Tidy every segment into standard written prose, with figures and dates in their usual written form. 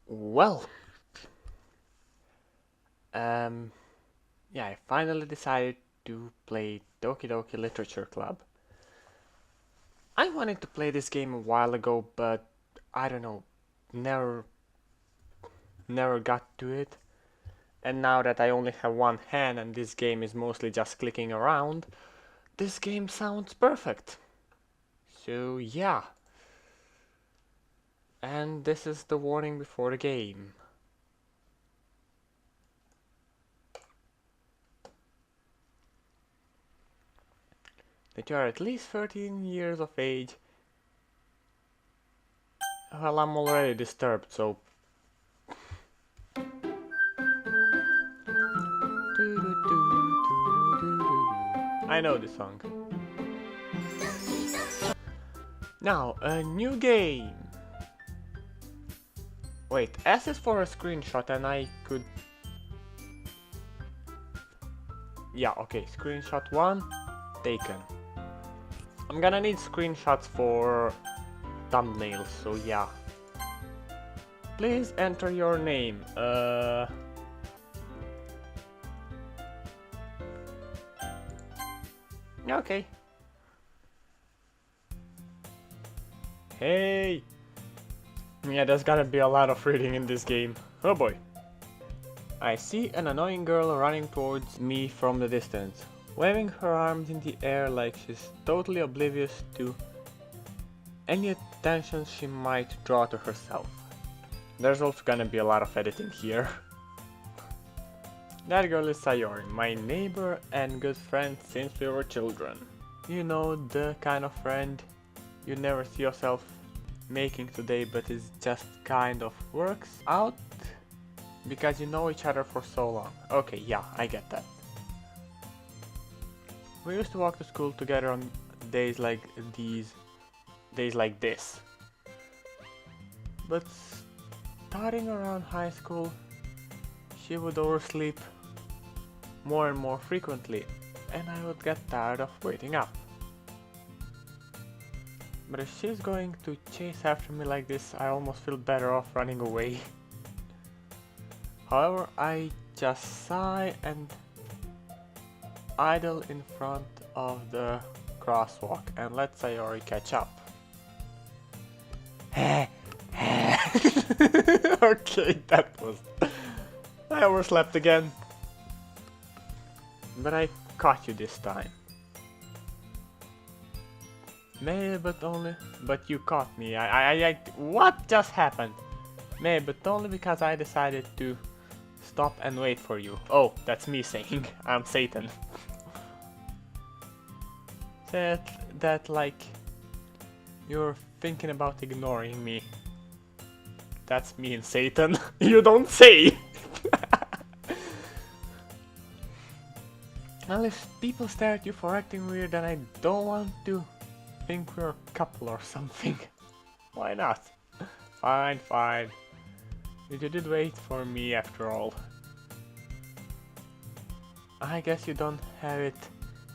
Well, yeah, I finally decided to play Doki Doki Literature Club. I wanted to play this game a while ago, but I don't know, never never got to it. And now that I only have one hand and this game is mostly just clicking around, this game sounds perfect. So yeah, and this is the warning before the game. That you are at least 13 years of age. Well, I'm already disturbed, so... I know this song. Now, a new game! Wait, S is for a screenshot and I could... Yeah, okay, screenshot 1, taken. I'm gonna need screenshots for thumbnails, so yeah. Please enter your name. Okay. Hey! Yeah, there's gotta be a lot of reading in this game. Oh boy. I see an annoying girl running towards me from the distance, waving her arms in the air like she's totally oblivious to any attention she might draw to herself. There's also gonna be a lot of editing here. That girl is Sayori, my neighbor and good friend since we were children. You know, the kind of friend you never see yourself making today, but it just kind of works out because you know each other for so long. Okay, yeah, I get that. We used to walk to school together on days like this. But starting around high school, she would oversleep more and more frequently, and I would get tired of waiting up. But if she's going to chase after me like this, I almost feel better off running away. However, I just sigh and idle in front of the crosswalk and let Sayori catch up. Okay, that was... I overslept again. But I caught you this time. Maybe, but you caught me. What just happened? Maybe, but only because I decided to stop and wait for you. Oh, that's me saying I'm Satan. Said that like you're thinking about ignoring me. That's me and Satan. You don't say! Well, if people stare at you for acting weird, then I don't want to think we're a couple or something. Why not? Fine, fine. You did wait for me after all. I guess you don't have it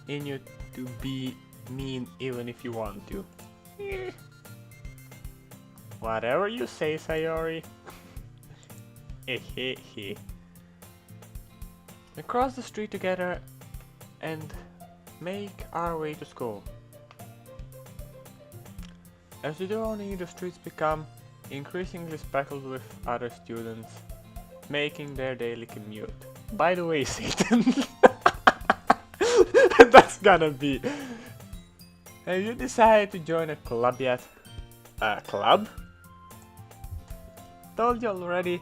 in you to be mean even if you want to. Whatever you say, Sayori. Hehehe. We cross the street together and make our way to school. As we do on the streets become increasingly speckled with other students making their daily commute. By the way, Satan, that's gonna be... Have you decided to join a club yet? A club? Told you already,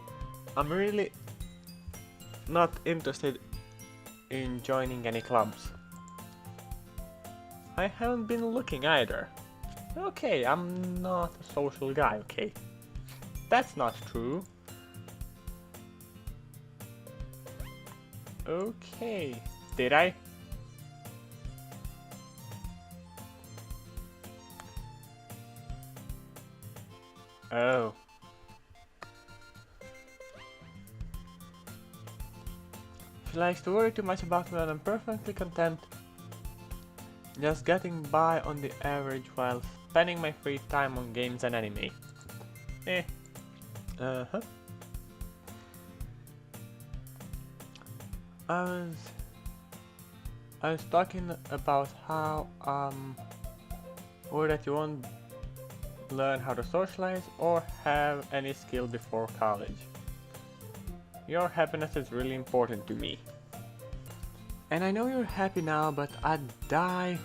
I'm really not interested in joining any clubs. I haven't been looking either. Okay, I'm not a social guy, okay? That's not true. Okay, did I? Oh. She likes to worry too much about me and I'm perfectly content just getting by on the average while spending my free time on games and anime. Uh-huh. I was I was talking about how or that you won't learn how to socialize or have any skill before college. Your happiness is really important to me. And I know you're happy now, but I'd die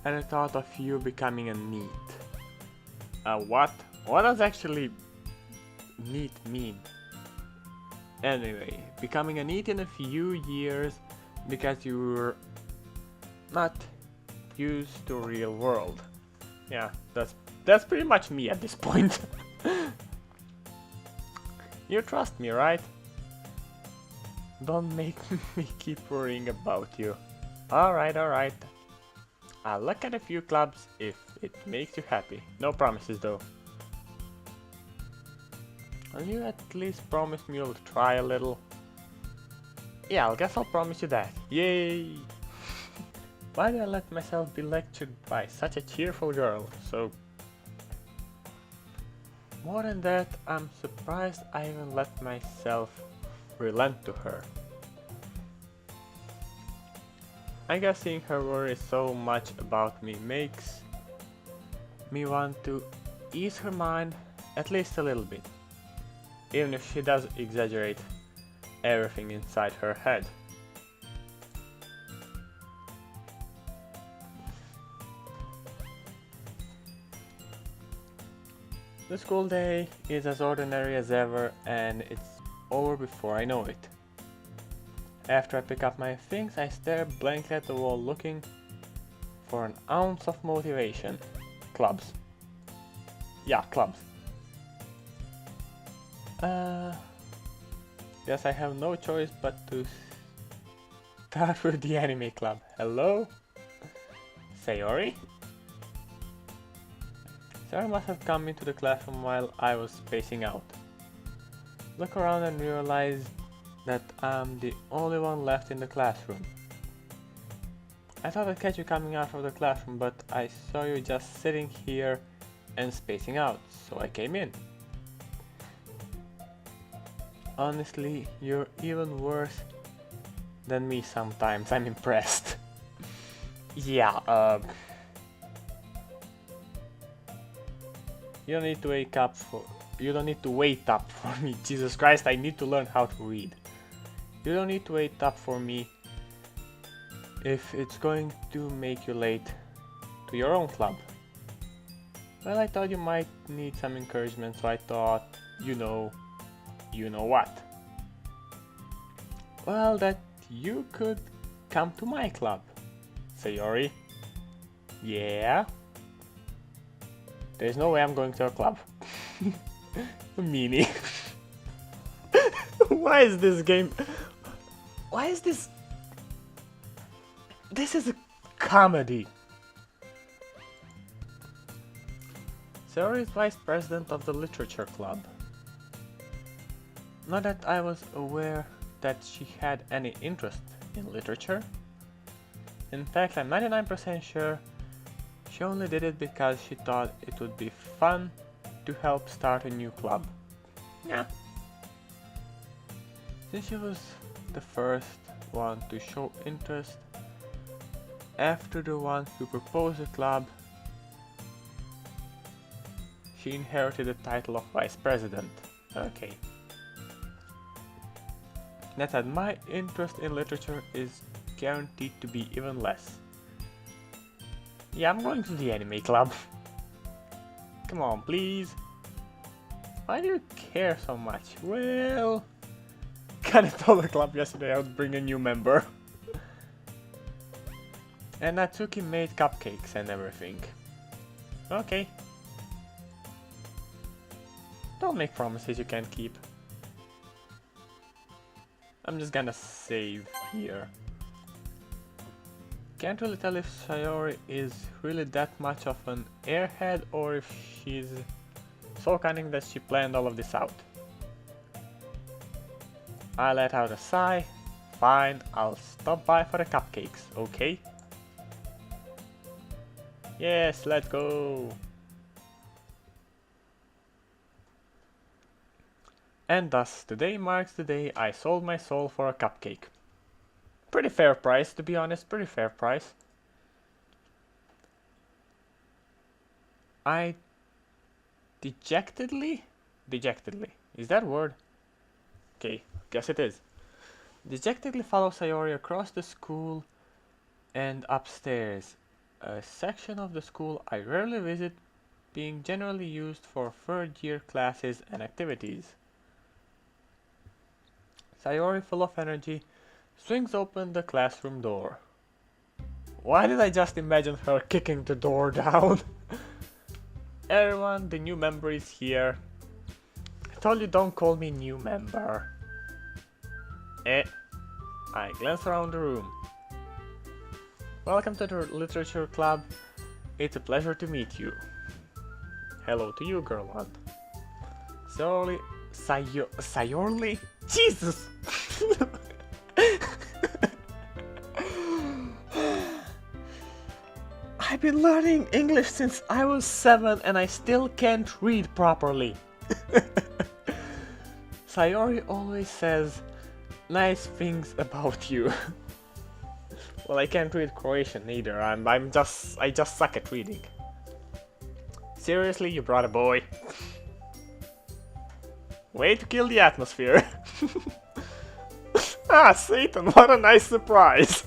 at the thought of you becoming a NEET. A what? What does actually NEET mean? Anyway, becoming a NEET in a few years because you're not used to real world. Yeah, that's pretty much me at this point. You trust me, right? Don't make me keep worrying about you. Alright, alright. I'll look at a few clubs if it makes you happy. No promises though. Will you at least promise me you'll try a little? Yeah, I guess I'll promise you that. Yay! Why did I let myself be lectured by such a cheerful girl? So... More than that, I'm surprised I even let myself relent to her. I guess seeing her worry so much about me makes me want to ease her mind at least a little bit, even if she does exaggerate everything inside her head. The school day is as ordinary as ever and it's over before I know it. After I pick up my things, I stare blankly at the wall looking for an ounce of motivation. Clubs. Yeah, clubs. Guess I have no choice but to start with the anime club. Hello? Sayori? Sarah must have come into the classroom while I was spacing out. Look around and realize that I'm the only one left in the classroom. I thought I'd catch you coming out of the classroom, but I saw you just sitting here and spacing out, so I came in. Honestly, you're even worse than me sometimes. I'm impressed. Yeah, you don't need to wake up for... You don't need to wait up for me. Jesus Christ, I need to learn how to read. You don't need to wait up for me if it's going to make you late to your own club. Well, I thought you might need some encouragement, so I thought, you know what. Well, that you could come to my club. Sayori? Yeah? There's no way I'm going to a club. Meanie. Why is this game... Why is this... This is a comedy. Sayori is vice president of the literature club. Not that I was aware that she had any interest in literature. In fact, I'm 99% sure she only did it because she thought it would be fun to help start a new club. Yeah. Since she was the first one to show interest after the one who proposed the club, she inherited the title of vice president. Okay. That said, my interest in literature is guaranteed to be even less. Yeah, I'm going to the anime club. Come on, please. Why do you care so much? Well, kinda told the club yesterday I would bring a new member. And Natsuki made cupcakes and everything. Okay. Don't make promises you can't keep. I'm just gonna save here. Can't really tell if Sayori is really that much of an airhead or if she's so cunning that she planned all of this out. I let out a sigh. Fine, I'll stop by for the cupcakes, okay? Yes, let's go! And thus, today marks the day I sold my soul for a cupcake. Pretty fair price, to be honest, pretty fair price. I dejectedly, is that a word? Okay, guess it is. Dejectedly follow Sayori across the school and upstairs, a section of the school I rarely visit, being generally used for third year classes and activities. Sayori, full of energy, swings open the classroom door. Why did I just imagine her kicking the door down? Everyone, the new member is here. I told you don't call me new member. I glance around the room. Welcome to the literature club. It's a pleasure to meet you. Hello to you, girl one. Sayorli? Jesus! I've been learning English since I was 7 and I still can't read properly. Sayori always says nice things about you. Well, I can't read Croatian either. I just suck at reading. Seriously, you brought a boy? Way to kill the atmosphere. Ah, Satan, what a nice surprise.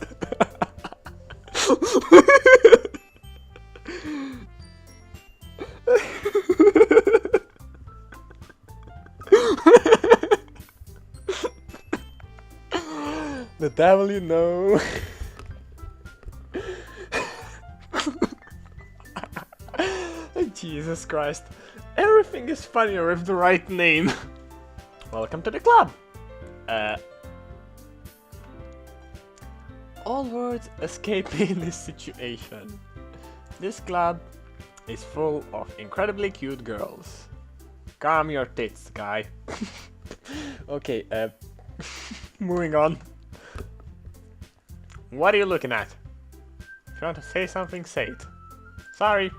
The devil you know. Jesus Christ. Everything is funnier with the right name. Welcome to the club. All words escape me in this situation. This club is full of incredibly cute girls. Calm your tits, guy. Okay, moving on. What are you looking at? If you want to say something, say it. Sorry.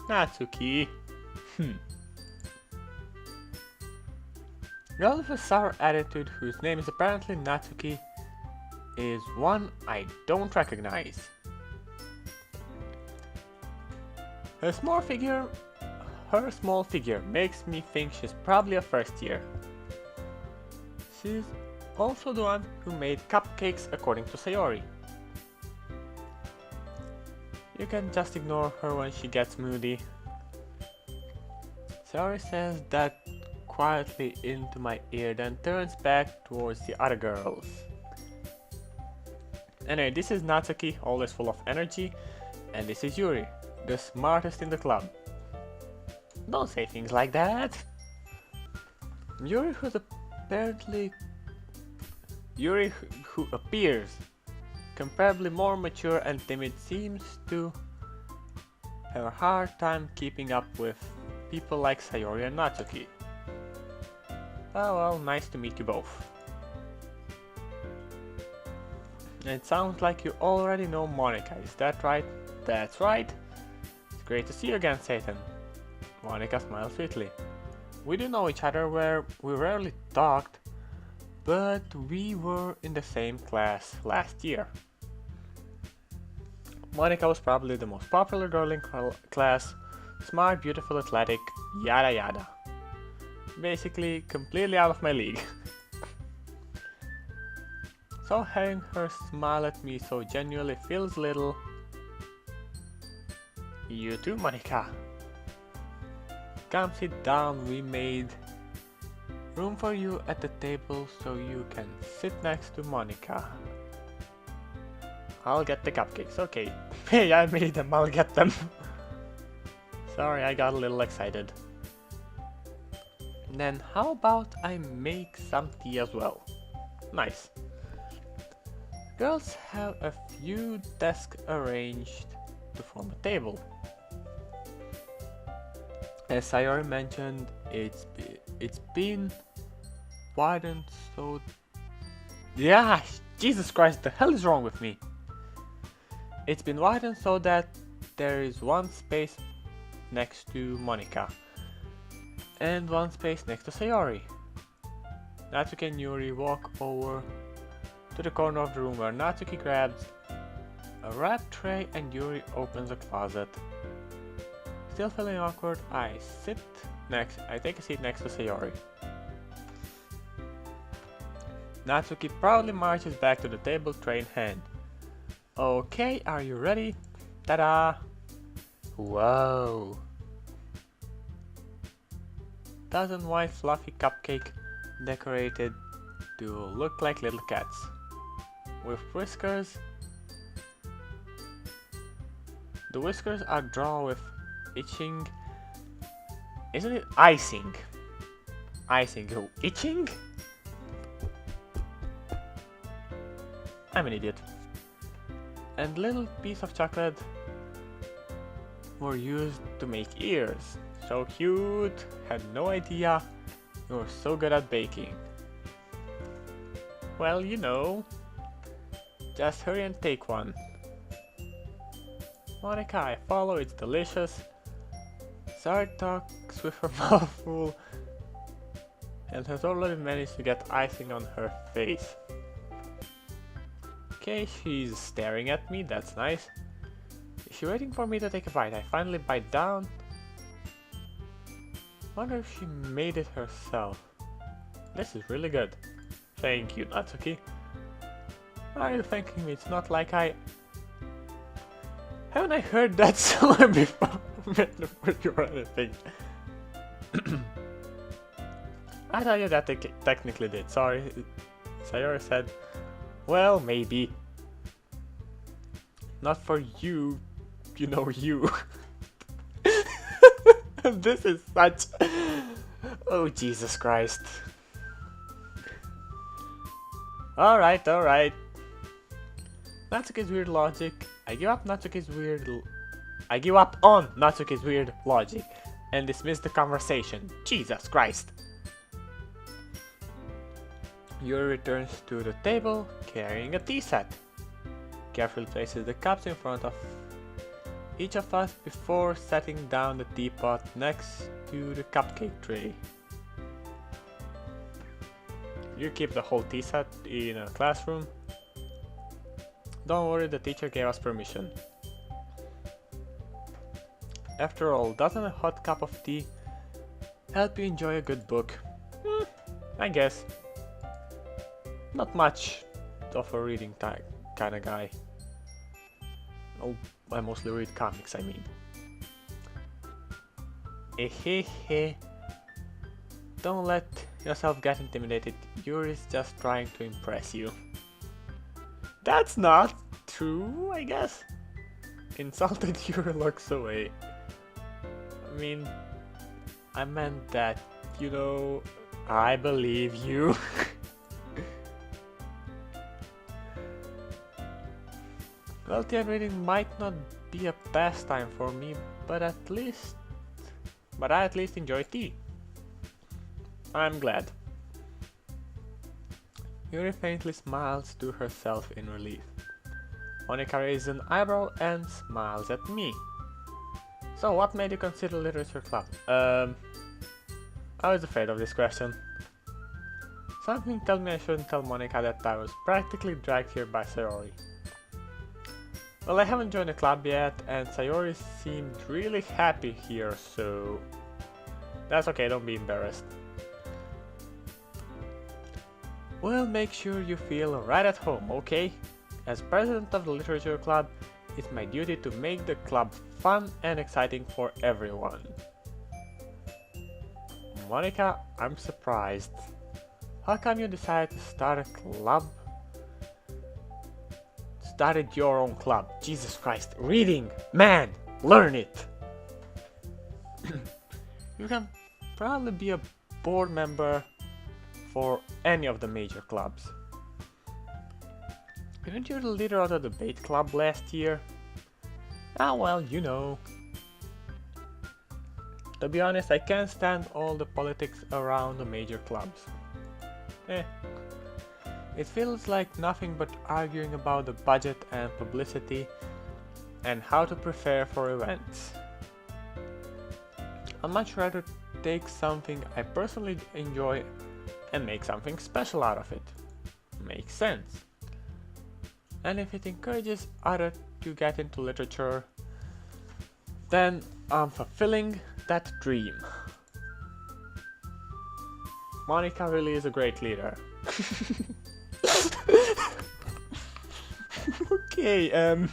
Natsuki. Girl with a sour attitude whose name is apparently Natsuki is one I don't recognize. Her small figure makes me think she's probably a first year. She's also the one who made cupcakes according to Sayori. You can just ignore her when she gets moody. Sayori says that quietly into my ear, then turns back towards the other girls. Anyway, this is Natsuki, always full of energy, and this is Yuri, the smartest in the club. Don't say things like that! Yuri who appears comparably more mature and timid seems to have a hard time keeping up with people like Sayori and Natsuki. Oh well, nice to meet you both. It sounds like you already know Monica, is that right? That's right. It's great to see you again, Satan. Monica smiles sweetly. We do know each other where we rarely talked, but we were in the same class last year. Monica was probably the most popular girl in class, smart, beautiful, athletic, yada yada. Basically, completely out of my league. So having her smile at me so genuinely feels little. You too, Monica. Come sit down, we made room for you at the table so you can sit next to Monica. I'll get the cupcakes, okay. Hey, I made them, I'll get them. Sorry, I got a little excited. Then how about I make some tea as well? Nice. Girls have a few desks arranged to form a table. As Sayori mentioned, it's been widened so... Yeah, Jesus Christ, the hell is wrong with me? It's been widened so that there is one space next to Monica. and one space next to Sayori. Natsuki and Yuri walk over to the corner of the room where Natsuki grabs a wrap tray and Yuri opens a closet. Still feeling awkward, I take a seat next to Sayori. Natsuki proudly marches back to the table, tray in hand. Okay, are you ready? Ta-da! Whoa! Dozen white fluffy cupcake decorated to look like little cats. With whiskers. The whiskers are drawn with itching. Isn't it icing? Icing. Oh, itching? I'm an idiot. And little piece of chocolate were used to make ears. So cute. Had no idea you were so good at baking. Well, you know. Just hurry and take one. Monica, I follow, it's delicious. Sarah talks with her mouth full and has already managed to get icing on her face. Okay, she's staring at me, that's nice. Is she waiting for me to take a bite? I finally bite down. Wonder if she made it herself. This is really good. Thank you, Natsuki. Why are you thanking me? It's not like I... Haven't I heard that somewhere before? Or anything? I thought you that technically did. Sorry. Sayori said, well, maybe. Not for you, you know you. This is such... Oh, Jesus Christ. Alright. Natsuki's weird logic. I give up on Natsuki's weird logic and dismiss the conversation. Jesus Christ. Yuri returns to the table carrying a tea set. Carefully places the cups in front of each of us before setting down the teapot next to the cupcake tray. You keep the whole tea set in a classroom. Don't worry, the teacher gave us permission. After all, doesn't a hot cup of tea help you enjoy a good book? I guess. Not much of a reading kind of guy. Oh, I mostly read comics, I mean. Don't let yourself get intimidated. Yuri's just trying to impress you. That's not true, I guess. Insulted Yuri looks away. I mean, I meant that, you know, I believe you. Well, tea and reading might not be a pastime for me, but I at least enjoy tea. I'm glad. Yuri faintly smiles to herself in relief. Monica raises an eyebrow and smiles at me. So, what made you consider literature club? I was afraid of this question. Something tells me I shouldn't tell Monica that I was practically dragged here by Sayori. Well, I haven't joined the club yet, and Sayori seemed really happy here, so... That's okay, don't be embarrassed. Well, make sure you feel right at home, okay? As president of the literature club, it's my duty to make the club fun and exciting for everyone. Monica, I'm surprised. How come you decided to start a club? Started your own club. Jesus Christ. Reading! Man! Learn it! You can probably be a board member for any of the major clubs. Weren't you the leader of the debate club last year? Ah, well, you know. To be honest, I can't stand all the politics around the major clubs. It feels like nothing but arguing about the budget and publicity and how to prepare for events. I'd much rather take something I personally enjoy and make something special out of it. Makes sense. And if it encourages others to get into literature, then I'm fulfilling that dream. Monica really is a great leader. Okay, um...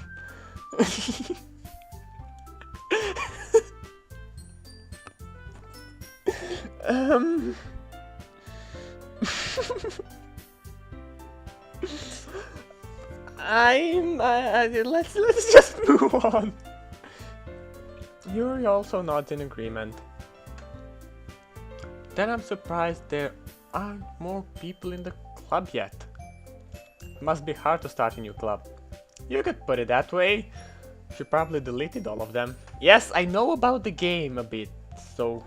let's just move on. Yuri also nods in agreement. Then I'm surprised there aren't more people in the club yet. It must be hard to start a new club. You could put it that way. She probably deleted all of them. Yes, I know about the game a bit, so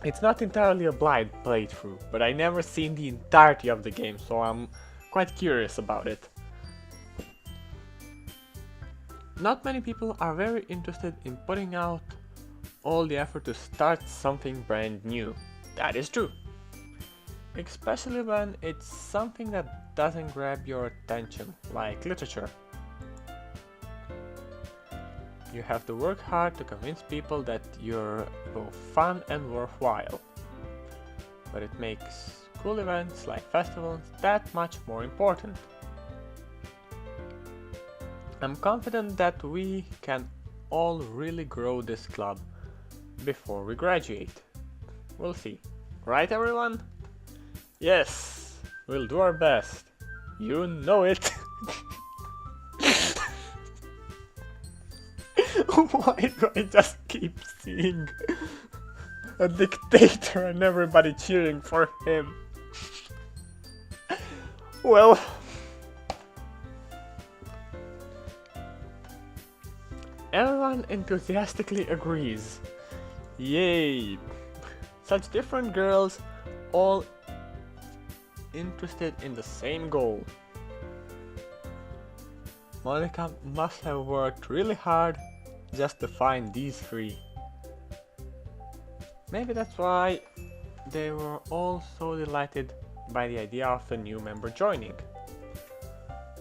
it's not entirely a blind playthrough, but I never seen the entirety of the game, so I'm quite curious about it. Not many people are very interested in putting out all the effort to start something brand new. That is true. Especially when it's something that doesn't grab your attention, like literature. You have to work hard to convince people that you're both fun and worthwhile. But it makes cool events like festivals that much more important. I'm confident that we can all really grow this club before we graduate. We'll see. Right, everyone? Yes, we'll do our best. You know it. Why do I just keep seeing a dictator and everybody cheering for him? Well, everyone enthusiastically agrees. Yay! Such different girls, all interested in the same goal. Monica must have worked really hard just to find these three. Maybe that's why they were all so delighted by the idea of a new member joining.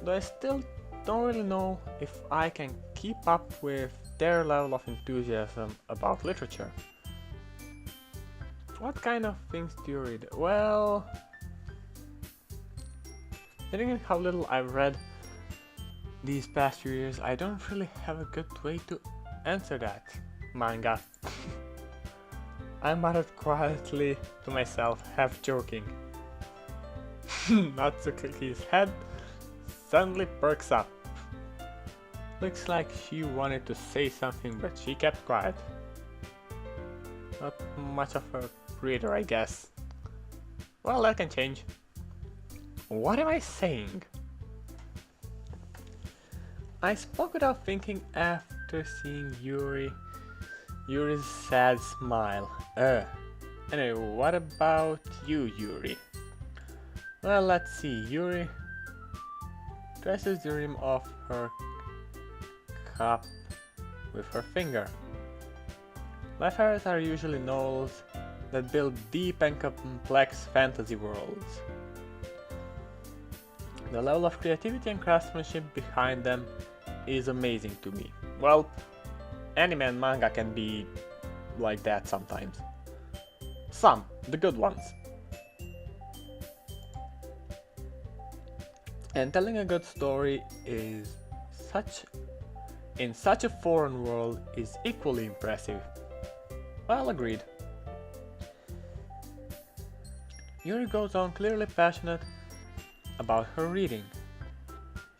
Though I still don't really know if I can keep up with their level of enthusiasm about literature. What kind of things do you read? Well, thinking how little I've read these past few years, I don't really have a good way to answer that. Manga. I muttered quietly to myself, half joking. Natsuki's head suddenly perks up. Looks like she wanted to say something, but she kept quiet. Not much of a reader, I guess. Well, that can change. What am I saying? I spoke without thinking after seeing Yuri's sad smile. Anyway, what about you, Yuri? Well, let's see. Yuri traces the rim of her cup with her finger. Life errors are usually novels that build deep and complex fantasy worlds. The level of creativity and craftsmanship behind them is amazing to me. Well, anime and manga can be like that sometimes. Some, the good ones. And telling a good story in such a foreign world is equally impressive. Well, agreed. Yuri goes on clearly passionate about her reading.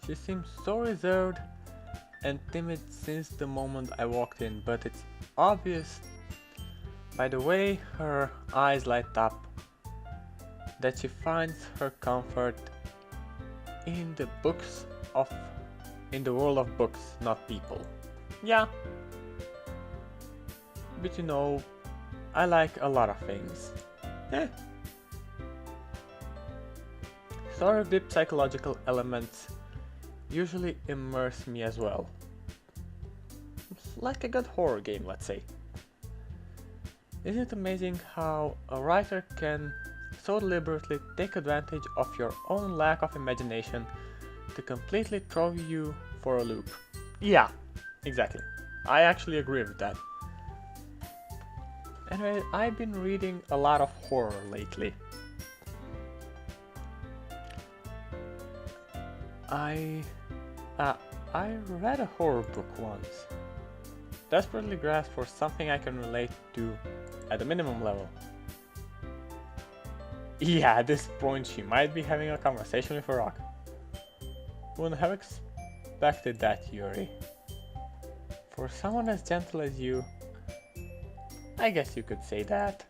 She seems so reserved and timid since the moment I walked in, but it's obvious by the way her eyes light up that she finds her comfort in the world of books, not people. Yeah. But you know, I like a lot of things. Sort of deep psychological elements usually immerse me as well. It's like a good horror game, let's say. Isn't it amazing how a writer can so deliberately take advantage of your own lack of imagination to completely throw you for a loop? Yeah, exactly. I actually agree with that. Anyway, I've been reading a lot of horror lately. I uh, I read a horror book once. Desperately grasped for something I can relate to at a minimum level. Yeah, at this point she might be having a conversation with a rock. Wouldn't have expected that, Yuri. For someone as gentle as you, I guess you could say that.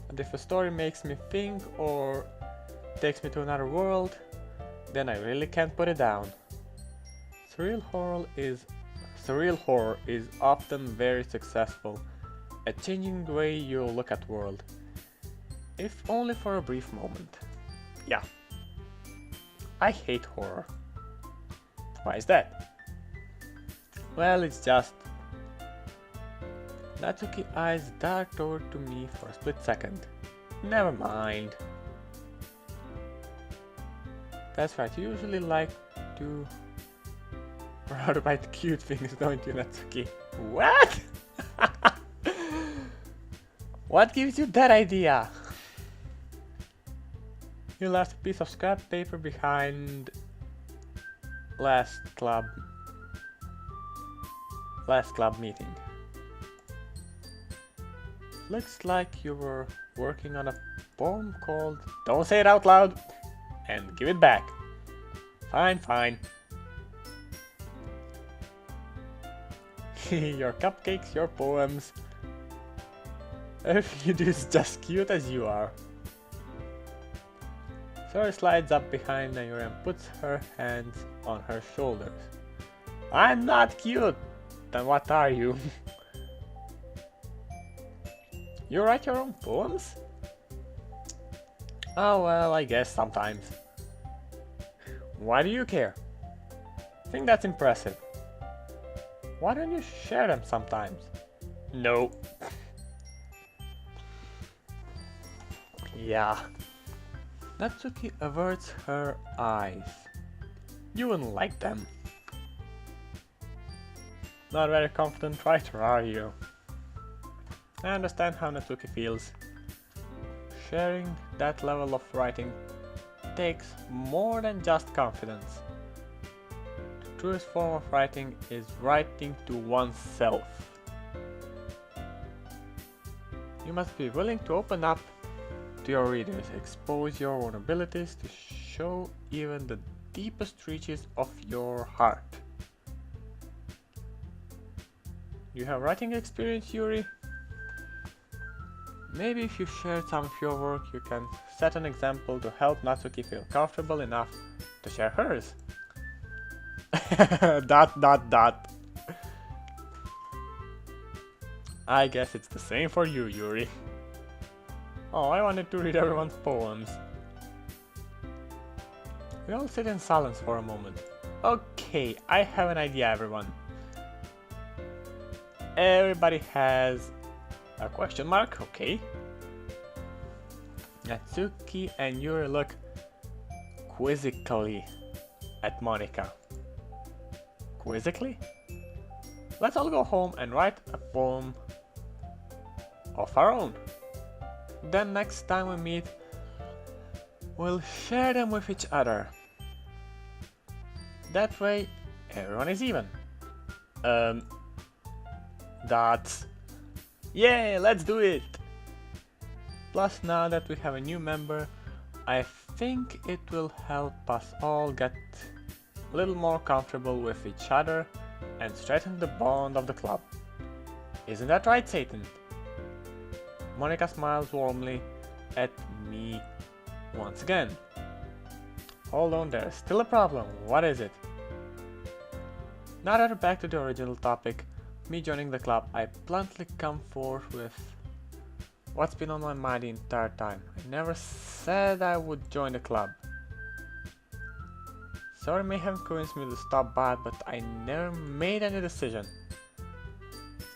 And if a story makes me think or takes me to another world, then I really can't put it down. Surreal horror is often very successful at changing the way you look at world, if only for a brief moment. Yeah, I hate horror. Why is that? Well, it's just Natsuki's eyes darted over to me for a split second. Never mind. That's right, you usually like to rather write cute things, don't you, Natsuki? What? What gives you that idea? You left a piece of scrap paper behind last club meeting. Looks like you were working on a poem called Don't Say It Out Loud and Give It Back. Fine, fine. Your cupcakes, your poems. Everything you do is just cute as you are. Sarah slides up behind Nayura and puts her hands on her shoulders. I'm not cute! Then what are you? You write your own poems? Oh well, I guess sometimes. Why do you care? I think that's impressive. Why don't you share them sometimes? No. Yeah. Natsuki averts her eyes. You wouldn't like them. Not a very confident writer, are you? I understand how Natsuki feels. Sharing that level of writing takes more than just confidence. The truest form of writing is writing to oneself. You must be willing to open up to your readers, expose your vulnerabilities to show even the deepest reaches of your heart. You have writing experience, Yuri? Maybe if you share some of your work, you can set an example to help Natsuki feel comfortable enough to share hers. Dot. I guess it's the same for you, Yuri. Oh, I wanted to read everyone's poems. We all sit in silence for a moment. Okay, I have an idea, everyone. Everybody has a question mark, okay. Natsuki and Yuri look quizzically at Monika. Quizzically? Let's all go home and write a poem of our own. Then next time we meet, we'll share them with each other. That way, everyone is even. That's... Yay, let's do it! Plus, now that we have a new member, I think it will help us all get a little more comfortable with each other and strengthen the bond of the club. Isn't that right, Satan? Monika smiles warmly at me once again. Hold on, there's still a problem. What is it? Now that we're back to the original topic, me joining the club, I bluntly come forth with what's been on my mind the entire time. I never said I would join the club. Sorry may have convinced me to stop by, but I never made any decision.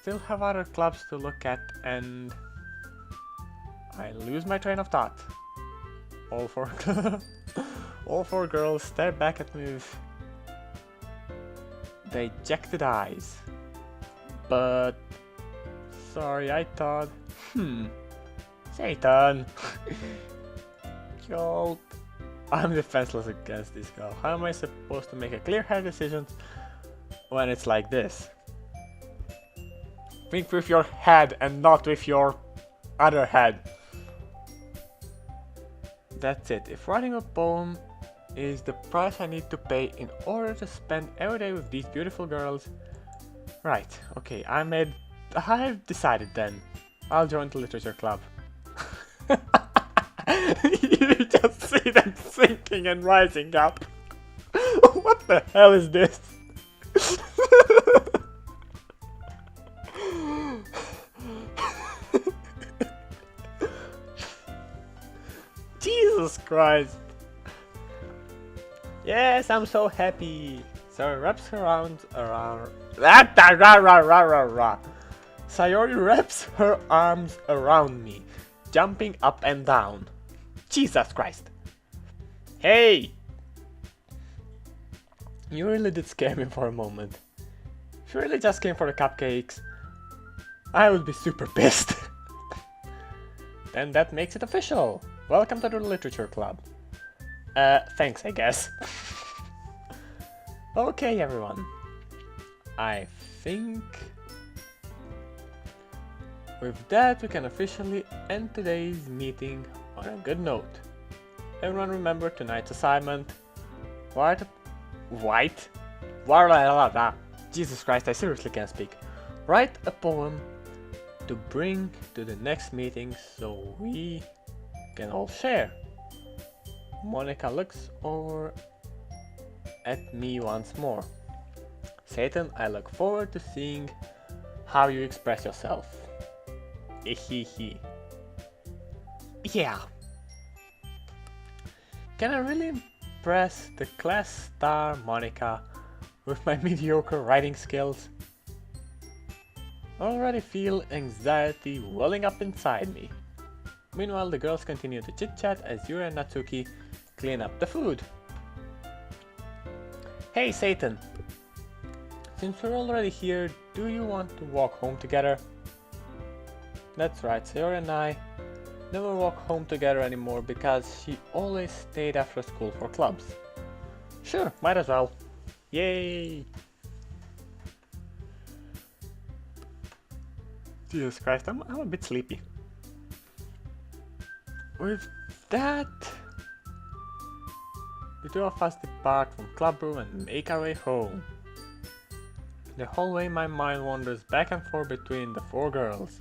still have other clubs to look at, and I lose my train of thought. All four, all four girls stare back at me with dejected eyes. But sorry, I thought, Satan, yo, I'm defenseless against this girl. How am I supposed to make a clear-headed decision when it's like this? Think with your head and not with your other head. That's it. If writing a poem is the price I need to pay in order to spend every day with these beautiful girls, right, okay, I've decided then. I'll join the literature club. You just see them sinking and rising up. What the hell is this? Jesus Christ. Yes, I'm so happy. Sayori wraps her arms around. Sayori wraps her arms around me, jumping up and down. Jesus Christ. Hey! You really did scare me for a moment. If you really just came for the cupcakes, I would be super pissed. Then that makes it official. Welcome to the literature club. Thanks, I guess. Okay, everyone. I think with that we can officially end today's meeting on a good note. Everyone remember tonight's assignment. Jesus Christ, I seriously can't speak. Write a poem to bring to the next meeting so we can all share. Monica looks over at me once more. Satan, I look forward to seeing how you express yourself. Yeah. Can I really impress the class star Monica with my mediocre writing skills? I already feel anxiety welling up inside me. Meanwhile, the girls continue to chit-chat as Yuri and Natsuki clean up the food. Hey Satan! Since we're already here, do you want to walk home together? That's right, Sayori and I never walk home together anymore because she always stayed after school for clubs. Sure, might as well. Yay! Jesus Christ, I'm a bit sleepy. With that, the two of us depart from club room and make our way home. The whole way my mind wanders back and forth between the four girls.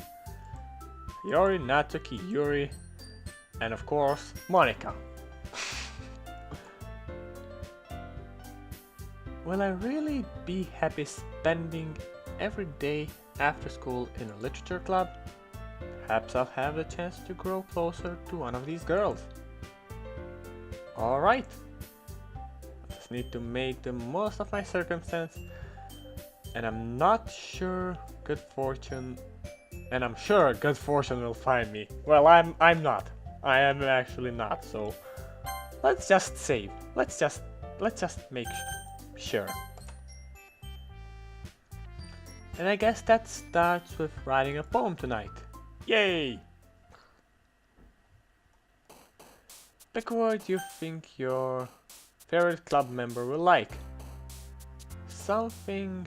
Yori, Natsuki, Yuri, and of course, Monica. Will I really be happy spending every day after school in a literature club? Perhaps I'll have the chance to grow closer to one of these girls. Alright. I just need to make the most of my circumstance, and I'm sure good fortune will find me. Well, I'm not. I am actually not, so let's just save. Let's just make sure. And I guess that starts with writing a poem tonight. Yay! Pick a word you think your favorite club member will like. Something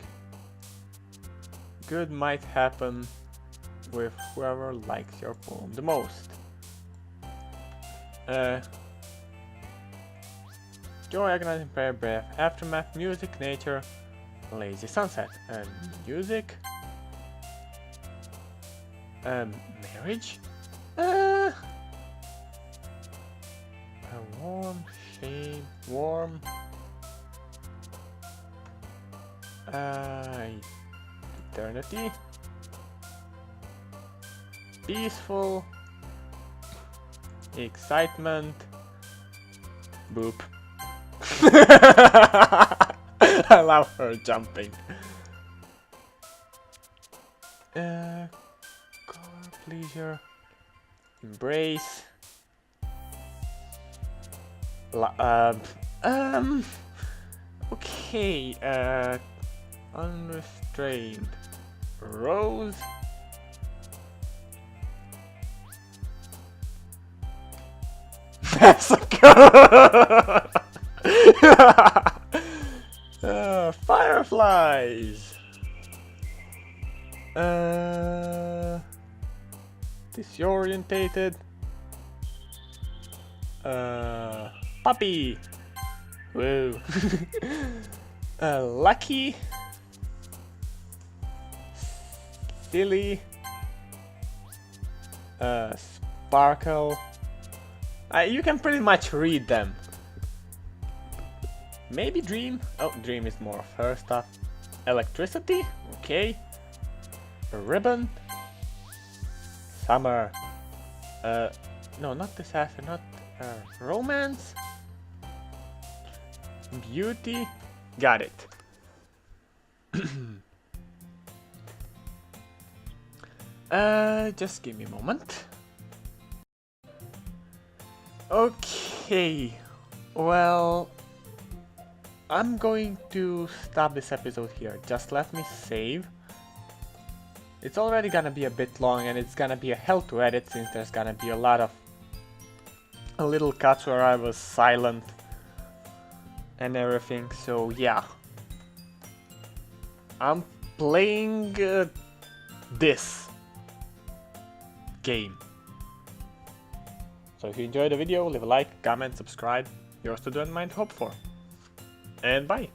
good might happen with whoever likes your poem the most. Joy, agonizing prayer, breath, aftermath, music, nature, lazy sunset, and music. Marriage? A warm shame, warm. Eternity. Peaceful. Excitement. Boop. I love her jumping. Color, pleasure, embrace. Okay, unrestrained. Rose. That's so good! Fireflies. Disorientated. Puppy. Whoa. Lucky. Silly. Sparkle. You can pretty much read them. Maybe Dream. Oh, Dream is more of her stuff. Electricity. Okay. A ribbon. Summer. No, not disaster. Not romance. Beauty. Got it. Just give me a moment. Okay. Well, I'm going to stop this episode here. Just let me save. It's already gonna be a bit long and it's gonna be a hell to edit since there's gonna be a lot of little cuts where I was silent and everything. So yeah, I'm playing this game. So if you enjoyed the video, leave a like, comment, subscribe. Yours to do and mind hope for. And bye.